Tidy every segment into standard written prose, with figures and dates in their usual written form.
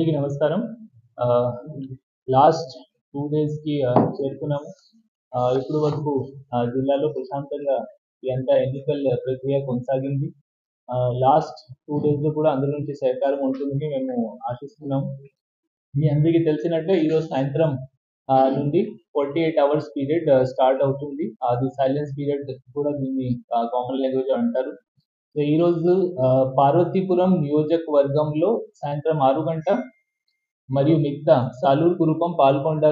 అందరికీ నమస్కారం. లాస్ట్ 2 డేస్‌కి చేరుకున్నాము. ఇప్పటి వరకు జిల్లాలో ప్రశాంతంగా ఈ అంతా ఎన్నికల ప్రక్రియ కొనసాగింది. లాస్ట్ 2 డేస్‌లో కూడా అందరి నుంచి సహకారం ఉంటుందని మేము ఆశిస్తున్నాం. మీ అందరికీ తెలిసినట్లే ఈరోజు సాయంత్రం నుండి 48 అవర్స్ పీరియడ్ స్టార్ట్ అవుతుంది. అది సైలెన్స్ పీరియడ్ కూడా దీన్ని కామన్ లాంగ్వేజ్‌లో అంటారు. సో ఈరోజు పార్వతీపురం నియోజకవర్గంలో సాయంత్రం 6 గంట మరియు మిగతా సాలూరు, కురుపం, పాల్కొండ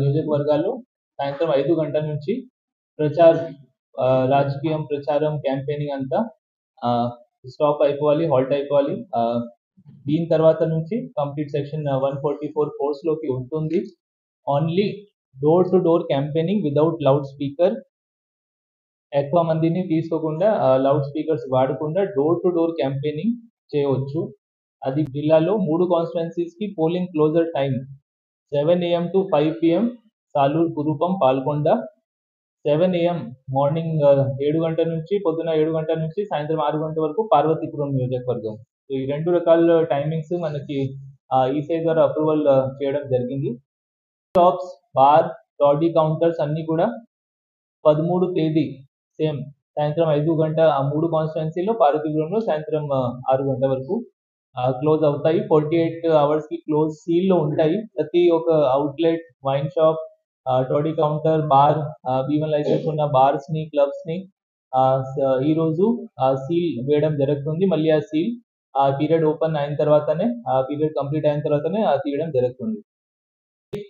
నియోజకవర్గాల్లో సాయంత్రం 5 గంటల నుంచి రాజకీయం ప్రచారం క్యాంపెయినింగ్ అంతా స్టాప్ అయిపోవాలి, హాల్ట్ అయిపోవాలి. దీని తర్వాత నుంచి కంప్లీట్ సెక్షన్ 144 ఫోర్స్లోకి ఉంటుంది. Only door to door campaigning without loud speaker. ఎక్కువ మందిని తీసుకోకుండా లౌడ్ స్పీకర్స్ వాడకుండా డోర్ టు డోర్ క్యాంపెయినింగ్ చేయవచ్చు. అది జిల్లాలో 3 కాన్స్టిట్యుయెన్సీస్కి polling closure time 7 AM to 5 PM Saluru, Kurupam, Palakonda, 7 AM morning 7 గంటల నుంచి పొద్దున 7 గంటల నుంచి సాయంత్రం 6 గంటల వరకు పార్వతీపురం నియోజకవర్గం. సో ఈ 2 రకాల టైమింగ్స్ మనకి ఈసీఐ ద్వారా అప్రూవల్ చేయడం జరిగింది. షాప్స్, బార్, టాడీ కౌంటర్స్ అన్నీ కూడా 13 తేదీ సేమ్ సాయంత్రం 5 గంట 3 కాన్స్టిట్యుయెన్సీలో పార్వతీపురంలో సాయంత్రం 6 గంటల వరకు క్లోజ్ అవుతాయి. 48 అవర్స్‌కి క్లోజ్ సీల్‌లో ఉంటాయి. ప్రతి ఒక్క outlet, wine shop, toddy counter, bar, B1 license ఉన్న బార్స్‌ని, క్లబ్స్‌ని ఈరోజు సీల్ వేయడం జరుగుతుంది. మళ్ళీ ఆ సీల్ పీరియడ్ ఓపెన్ అయిన తర్వాతనే పీరియడ్ కంప్లీట్ అయిన తర్వాతనే తీయడం జరుగుతుంది.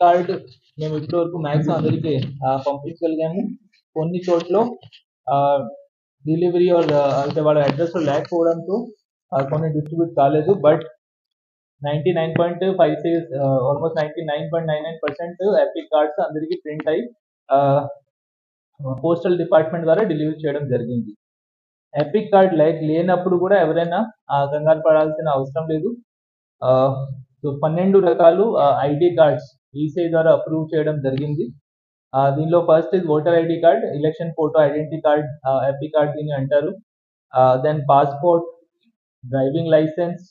కార్డ్ మేము ఇప్పటివరకు మ్యాక్సిమం అందరికీ పంపించగలిగాము. కొన్ని చోట్ల డెలివరీ అంటే వాళ్ళ అడ్రస్లో లేకపోవడంతో కొన్ని డిస్ట్రిబ్యూట్ కాలేదు. బట్ 99.56 ఆల్మోస్ట్ 99.99% ఎపిక్ కార్డ్స్ అందరికీ ప్రింట్ అయ్యి పోస్టల్ డిపార్ట్మెంట్ ద్వారా డెలివరీ చేయడం జరిగింది. ఎపిక్ కార్డ్ లేనప్పుడు కూడా ఎవరైనా కంగారు పడాల్సిన అవసరం లేదు. సో 12 రకాలు ఐడి కార్డ్స్ ఈసీఐ ద్వారా అప్రూవ్ చేయడం జరిగింది. దీనిలో first is voter ID card, election photo identity card, EPIC card దీన్ని అంటారు. Then passport, driving license,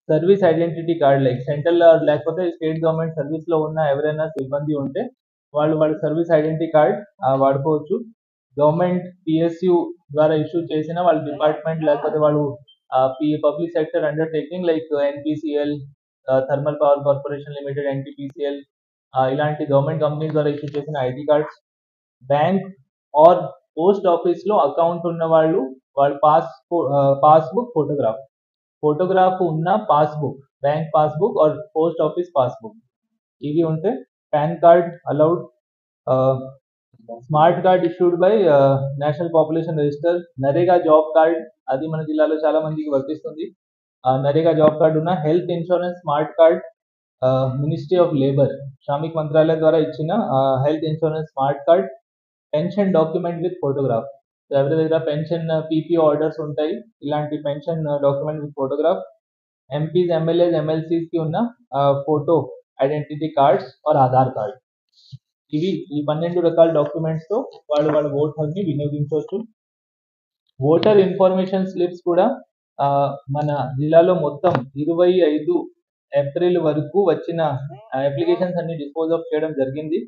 service identity card like central లేకపోతే స్టేట్ గవర్నమెంట్ సర్వీస్లో ఉన్న ఎవరైనా సిబ్బంది ఉంటే వాళ్ళ సర్వీస్ ఐడెంటిటీ కార్డ్ వాడుకోవచ్చు. గవర్నమెంట్ PSU ద్వారా ఇష్యూ చేసిన వాళ్ళ డిపార్ట్మెంట్ లేకపోతే వాళ్ళు public sector undertaking like NPCL, thermal power corporation limited, NTPCL ఇలాంటి గవర్నమెంట్ కంపెనీ ద్వారా ఇష్యూ చేసిన ID cards. Bank or post ఆఫీస్లో అకౌంట్ ఉన్న వాళ్ళ పాస్బుక్ ఫోటోగ్రాఫ్ ఉన్న passbook, bank passbook or post office passbook ఇవి ఉంటే pan card allowed. Smart card issued by national population register. NREGA job card అది మన జిల్లాలో చాలా మందికి వర్తిస్తుంది. నరేగా జాబ్ కార్డ్ ఉన్న health insurance smart card, ministry of labour Shramik Mantralaya ద్వారా ఇచ్చిన health insurance smart card, pension document with photograph. ఎవరి దగ్గర పెన్షన్ PPO ఆర్డర్స్ ఉంటాయి, ఇలాంటి pension document with photograph. MPs, MLAs, MLCs కి ఉన్న photo identity cards or Aadhaar card. ఇవి ఈ 12 రకాల డాక్యుమెంట్స్తో వాళ్ళ ఓట్ హక్ని వినియోగించవచ్చు. ఓటర్ ఇన్ఫర్మేషన్ స్లిప్స్ కూడా మన జిల్లాలో మొత్తం 25 ఏప్రిల్ వరకు వచ్చిన అప్లికేషన్స్ అన్ని డిస్పోజ్ ఆఫ్ చేయడం జరిగింది.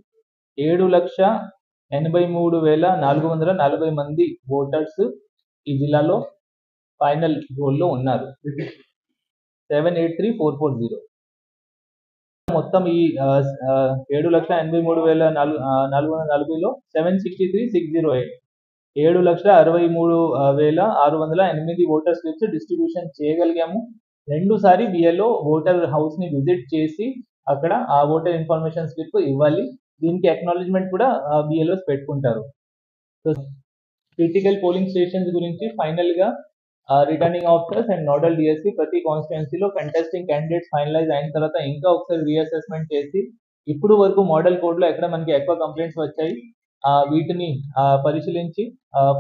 7,83,440 మంది ఓటర్స్ ఈ జిల్లాలో ఫైనల్ రోల్లో ఉన్నారు. 783,440. మొత్తం ఈ 7,83,440లో 763,608 7,63,608 ఓటర్ స్లిప్స్ డిస్ట్రిబ్యూషన్ చేయగలిగాము. 2 సారి BLO ఓటర్ హౌస్ని విజిట్ చేసి అక్కడ ఆ ఓటర్ ఇన్ఫర్మేషన్ స్లిప్ ఇవ్వాలి. దీనికి అక్నాలెడ్జ్మెంట్ కూడా BLOs పెట్టుకుంటారు. సో క్రిటికల్ పోలింగ్ స్టేషన్స్ గురించి ఫైనల్గా returning officers and nodal DSP ప్రతి కాన్స్టిట్యుయెన్సీలో కంటెస్టింగ్ క్యాండిడేట్స్ ఫైనలైజ్ అయిన తర్వాత ఇంకా ఒకసారి రీఅసెస్మెంట్ చేసి ఇప్పుడు వరకు మోడల్ కోడ్లో ఎక్కడ మనకి ఎక్కువ కంప్లైంట్స్ వచ్చాయి వీటిని పరిశీలించి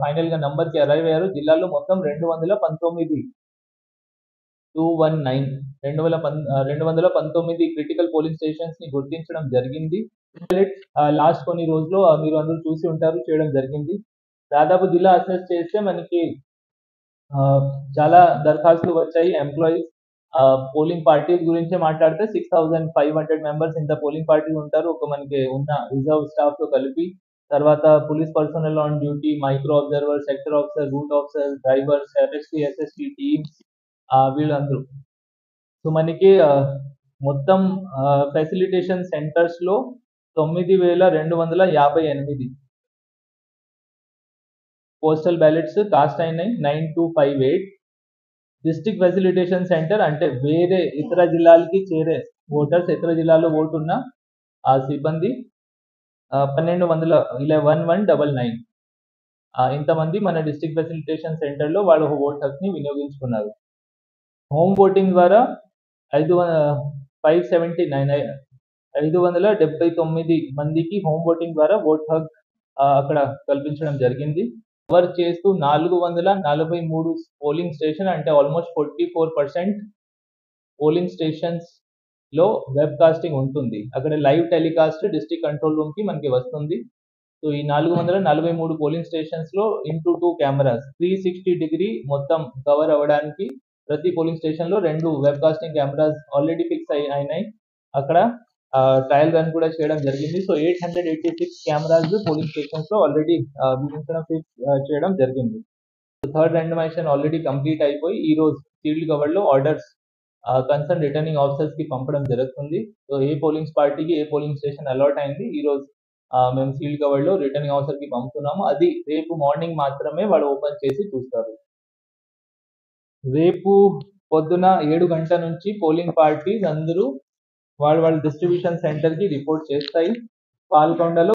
ఫైనల్గా నంబర్కి అరైవ్ అయ్యారు. జిల్లాలో మొత్తం 219 క్రిటికల్ పోలింగ్ స్టేషన్స్ ని గుర్తించడం జరిగింది. లాస్ట్ కొన్ని రోజుల్లో మీరు అందరూ చూసి ఉంటారు, చేయడం జరిగింది. దాదాపు జిల్లా అసెస్ చేస్తే మనకి చాలా దరఖాస్తులు వచ్చాయి. ఎంప్లాయీస్ పోలింగ్ పార్టీస్ గురించి మాట్లాడితే 6,500 మెంబర్స్ ఇంత పోలింగ్ పార్టీ ఉంటారు. ఒక మనకి ఉన్న రిజర్వ్ స్టాఫ్ తో కలిపి. తర్వాత police personnel on duty, micro observer, sector officer, route officer, drivers, FST, SST teams, వీళ్ళందరూ. సో మనకి మొత్తం ఫెసిలిటేషన్ సెంటర్స్ లో 9,258 పోస్టల్ బ్యాలెట్స్ కాస్ట్ అయినాయి. 9258 డిస్ట్రిక్ట్ ఫెసిలిటేషన్ సెంటర్ అంటే వేరే ఇతర జిల్లాలకి చేరే ఓటర్స్, ఇతర జిల్లాలో ఓటు ఉన్న ఆ సిబ్బంది 1199 ఇంతమంది మన డిస్ట్రిక్ట్ ఫెసిలిటేషన్ సెంటర్ లో వాళ్ళు ఓట్ హక్ ని వినియోగించుకున్నారు. హోమ్ ఓటింగ్ ద్వారా 579 మందికి హోమ్ ఓటింగ్ ద్వారా ఓట్ హక్ అక్కడ కల్పించడం జరిగింది. కవర్ చేస్తూ 443 పోలింగ్ స్టేషన్ అంటే ఆల్మోస్ట్ 44% పోలింగ్ స్టేషన్స్ లో వెబ్ కాస్టింగ్ ఉంటుంది. అక్కడ live telecast district control room కి మనకి వస్తుంది. సో ఈ 443 పోలింగ్ స్టేషన్స్ లో ఇంటూ 2 కెమెరాస్ 360 డిగ్రీ మొత్తం కవర్ అవ్వడానికి ప్రతి పోలింగ్ స్టేషన్ లో 2 web casting cameras already fix అయినాయి. అక్కడ ట్రయల్ రన్ కూడా చేయడం జరిగింది. సో 886 కెమెరాస్ పోలింగ్ స్టేషన్స్ లో ఆల్రెడీ ఫిక్స్ చేయడం జరిగింది. థర్డ్ randomization ఆల్రెడీ కంప్లీట్ అయిపోయి ఈ రోజు సీల్డ్ కవర్ లో ఆర్డర్స్ కన్సర్న్ రిటర్నింగ్ ఆఫీసర్స్ కి పంపడం జరుగుతుంది. సో ఏ పోలింగ్ పార్టీకి ఏ పోలింగ్ స్టేషన్ అలాట్ అయింది ఈ రోజు మేము సీల్డ్ కవర్ లో రిటర్నింగ్ ఆఫీసర్ కి పంపుతున్నాము. అది రేపు మార్నింగ్ మాత్రమే వాళ్ళు ఓపెన్ చేసి చూస్తారు. రేపు పొద్దున 7 గంటల నుంచి పోలింగ్ పార్టీస్ అందరూ వాళ్ళ డిస్ట్రిబ్యూషన్ సెంటర్ కి రిపోర్ట్ చేస్తాయి. పాల్కొండలో